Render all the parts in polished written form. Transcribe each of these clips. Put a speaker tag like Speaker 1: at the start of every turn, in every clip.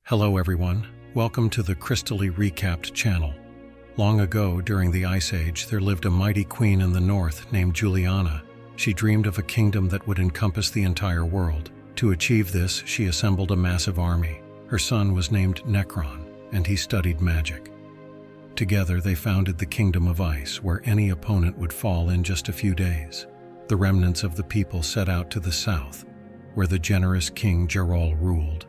Speaker 1: Hello everyone, welcome to the Crystaly Recapped channel. Long ago, during the Ice Age, there lived a mighty queen in the north named Juliana. She dreamed of a kingdom that would encompass the entire world. To achieve this, she assembled a massive army. Her son was named Necron, and he studied magic. Together they founded the Kingdom of Ice, where any opponent would fall in just a few days. The remnants of the people set out to the south, where the generous King Gerol ruled.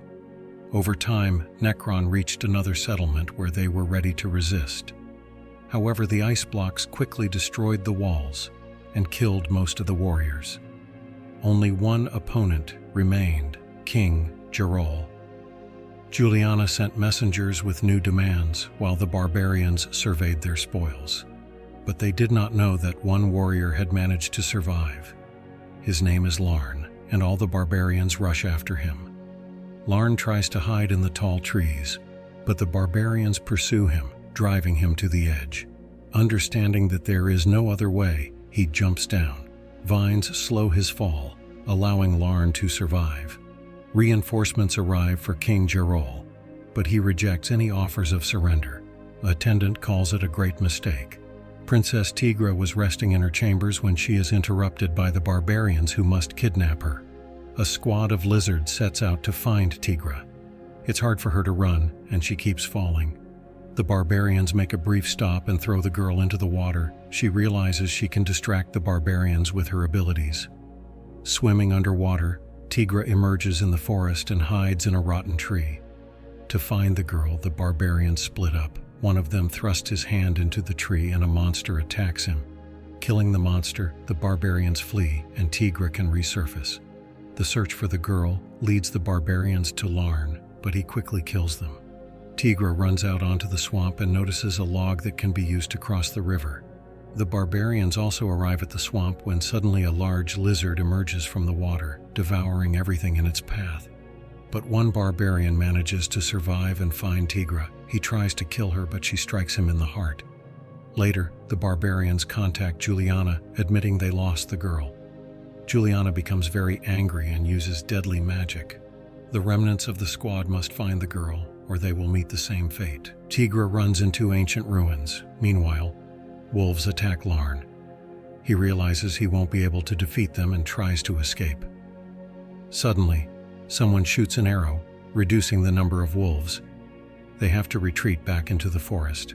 Speaker 1: Over time, Necron reached another settlement where they were ready to resist. However, the ice blocks quickly destroyed the walls and killed most of the warriors. Only one opponent remained, King Gerol. Juliana sent messengers with new demands while the barbarians surveyed their spoils. But they did not know that one warrior had managed to survive. His name is Larn, and all the barbarians rush after him. Larn tries to hide in the tall trees, but the barbarians pursue him, driving him to the edge. Understanding that there is no other way, he jumps down. Vines slow his fall, allowing Larn to survive. Reinforcements arrive for King Gerol, but he rejects any offers of surrender. A attendant calls it a great mistake. Princess Teegra was resting in her chambers when she is interrupted by the barbarians who must kidnap her. A squad of lizards sets out to find Tigra. It's hard for her to run, and she keeps falling. The barbarians make a brief stop and throw the girl into the water. She realizes she can distract the barbarians with her abilities. Swimming underwater, Tigra emerges in the forest and hides in a rotten tree. To find the girl, the barbarians split up. One of them thrusts his hand into the tree and a monster attacks him. Killing the monster, the barbarians flee and Tigra can resurface. The search for the girl leads the barbarians to Larn, but he quickly kills them. Tigra runs out onto the swamp and notices a log that can be used to cross the river. The barbarians also arrive at the swamp when suddenly a large lizard emerges from the water, devouring everything in its path. But one barbarian manages to survive and find Tigra. He tries to kill her, but she strikes him in the heart. Later, the barbarians contact Juliana, admitting they lost the girl. Juliana becomes very angry and uses deadly magic. The remnants of the squad must find the girl, or they will meet the same fate. Tigra runs into ancient ruins. Meanwhile, wolves attack Larn. He realizes he won't be able to defeat them and tries to escape. Suddenly, someone shoots an arrow, reducing the number of wolves. They have to retreat back into the forest.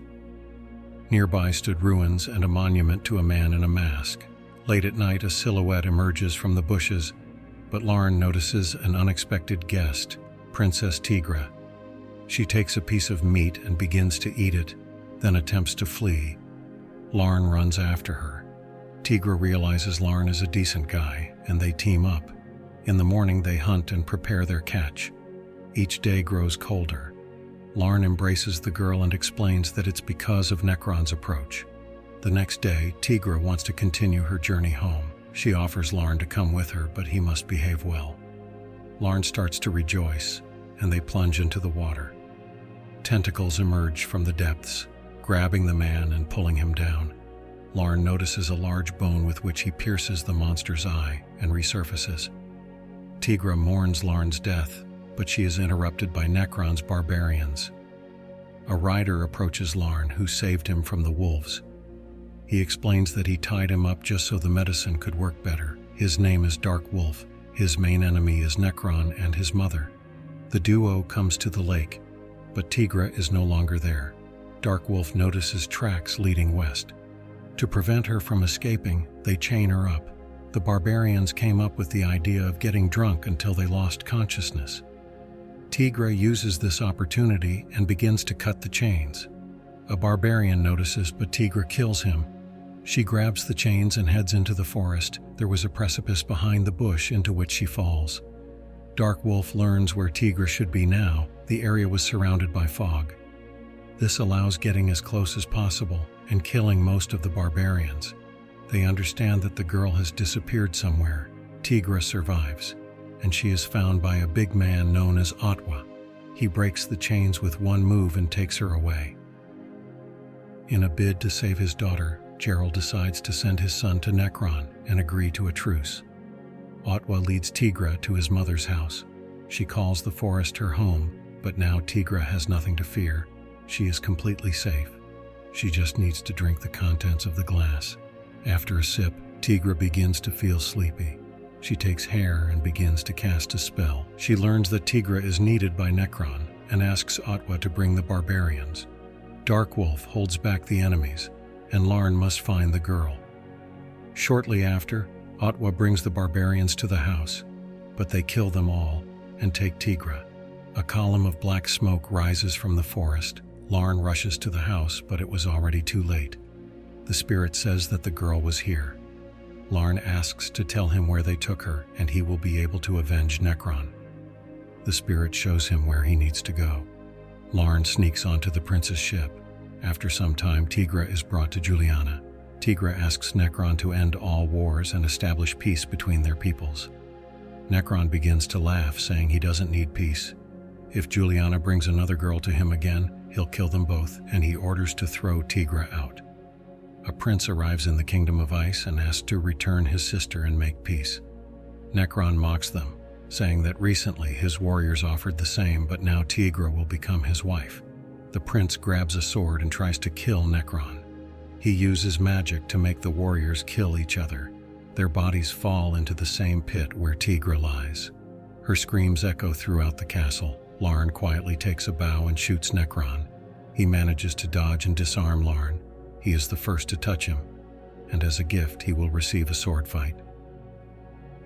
Speaker 1: Nearby stood ruins and a monument to a man in a mask. Late at night, a silhouette emerges from the bushes, but Larn notices an unexpected guest, Princess Teegra. She takes a piece of meat and begins to eat it, then attempts to flee. Larn runs after her. Teegra realizes Larn is a decent guy, and they team up. In the morning, they hunt and prepare their catch. Each day grows colder. Larn embraces the girl and explains that it's because of Necron's approach. The next day, Tigra wants to continue her journey home. She offers Larn to come with her, but he must behave well. Larn starts to rejoice, and they plunge into the water. Tentacles emerge from the depths, grabbing the man and pulling him down. Larn notices a large bone with which he pierces the monster's eye and resurfaces. Tigra mourns Larn's death, but she is interrupted by Necron's barbarians. A rider approaches Larn, who saved him from the wolves. He explains that he tied him up just so the medicine could work better. His name is Dark Wolf. His main enemy is Necron and his mother. The duo comes to the lake, but Tigra is no longer there. Dark Wolf notices tracks leading west. To prevent her from escaping, they chain her up. The barbarians came up with the idea of getting drunk until they lost consciousness. Tigra uses this opportunity and begins to cut the chains. A barbarian notices, but Tigra kills him. She grabs the chains and heads into the forest. There was a precipice behind the bush into which she falls. Dark Wolf learns where Tigra should be now. The area was surrounded by fog. This allows getting as close as possible and killing most of the barbarians. They understand that the girl has disappeared somewhere. Tigra survives, and she is found by a big man known as Otwa. He breaks the chains with one move and takes her away. In a bid to save his daughter, Gerol decides to send his son to Necron and agree to a truce. Otwa leads Tigra to his mother's house. She calls the forest her home But now Tigra has nothing to fear. She is completely safe. She just needs to drink the contents of the glass. After a sip, Tigra begins to feel sleepy. She takes hair and begins to cast a spell. She learns that Tigra is needed by Necron and asks Otwa to bring the barbarians. Darkwolf holds back the enemies, and Larn must find the girl. Shortly after, Otwa brings the barbarians to the house, but they kill them all and take Tigra. A column of black smoke rises from the forest. Larn rushes to the house, but it was already too late. The spirit says that the girl was here. Larn asks to tell him where they took her, and he will be able to avenge Necron. The spirit shows him where he needs to go. Larn sneaks onto the prince's ship. After some time, Tigra is brought to Juliana. Tigra asks Necron to end all wars and establish peace between their peoples. Necron begins to laugh, saying he doesn't need peace. If Juliana brings another girl to him again, he'll kill them both, and he orders to throw Tigra out. A prince arrives in the Kingdom of Ice and asks to return his sister and make peace. Necron mocks them, saying that recently his warriors offered the same, but now Tigra will become his wife. The prince grabs a sword and tries to kill Necron. He uses magic to make the warriors kill each other. Their bodies fall into the same pit where Tigra lies. Her screams echo throughout the castle. Larn quietly takes a bow and shoots Necron. He manages to dodge and disarm Larn. He is the first to touch him, and as a gift he will receive a sword fight.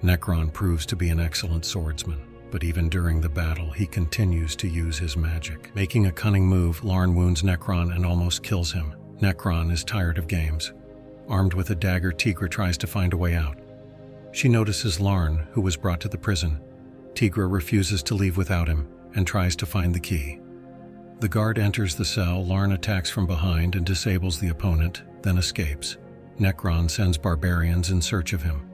Speaker 1: Necron proves to be an excellent swordsman, but even during the battle he continues to use his magic. Making a cunning move, Larn wounds Necron and almost kills him. Necron is tired of games. Armed with a dagger, Tigra tries to find a way out. She notices Larn, who was brought to the prison. Tigra refuses to leave without him and tries to find the key. The guard enters the cell. Larn attacks from behind and disables the opponent, then escapes. Necron sends barbarians in search of him.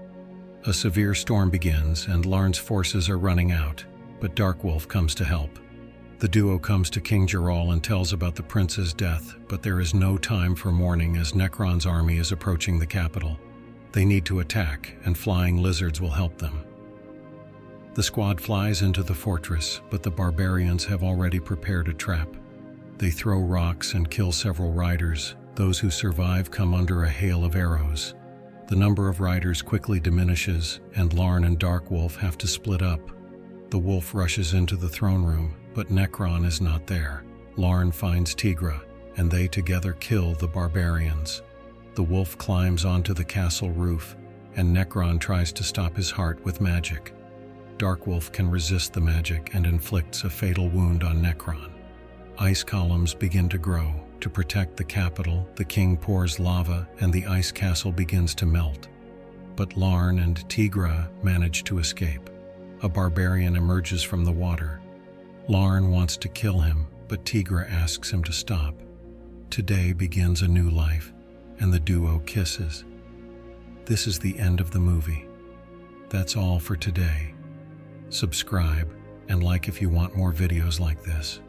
Speaker 1: A severe storm begins and Larn's forces are running out, but Darkwolf comes to help. The duo comes to King Geralt and tells about the prince's death, but there is no time for mourning as Necron's army is approaching the capital. They need to attack, and flying lizards will help them. The squad flies into the fortress, but the barbarians have already prepared a trap. They throw rocks and kill several riders. Those who survive come under a hail of arrows. The number of riders quickly diminishes, and Larn and Darkwolf have to split up. The wolf rushes into the throne room, but Necron is not there. Larn finds Tigra, and they together kill the barbarians. The wolf climbs onto the castle roof, and Necron tries to stop his heart with magic. Darkwolf can resist the magic and inflicts a fatal wound on Necron. Ice columns begin to grow. To protect the capital, the king pours lava and the ice castle begins to melt. But Larn and Tigra manage to escape. A barbarian emerges from the water. Larn wants to kill him, but Tigra asks him to stop. Today begins a new life, and the duo kisses. This is the end of the movie. That's all for today. Subscribe and like if you want more videos like this.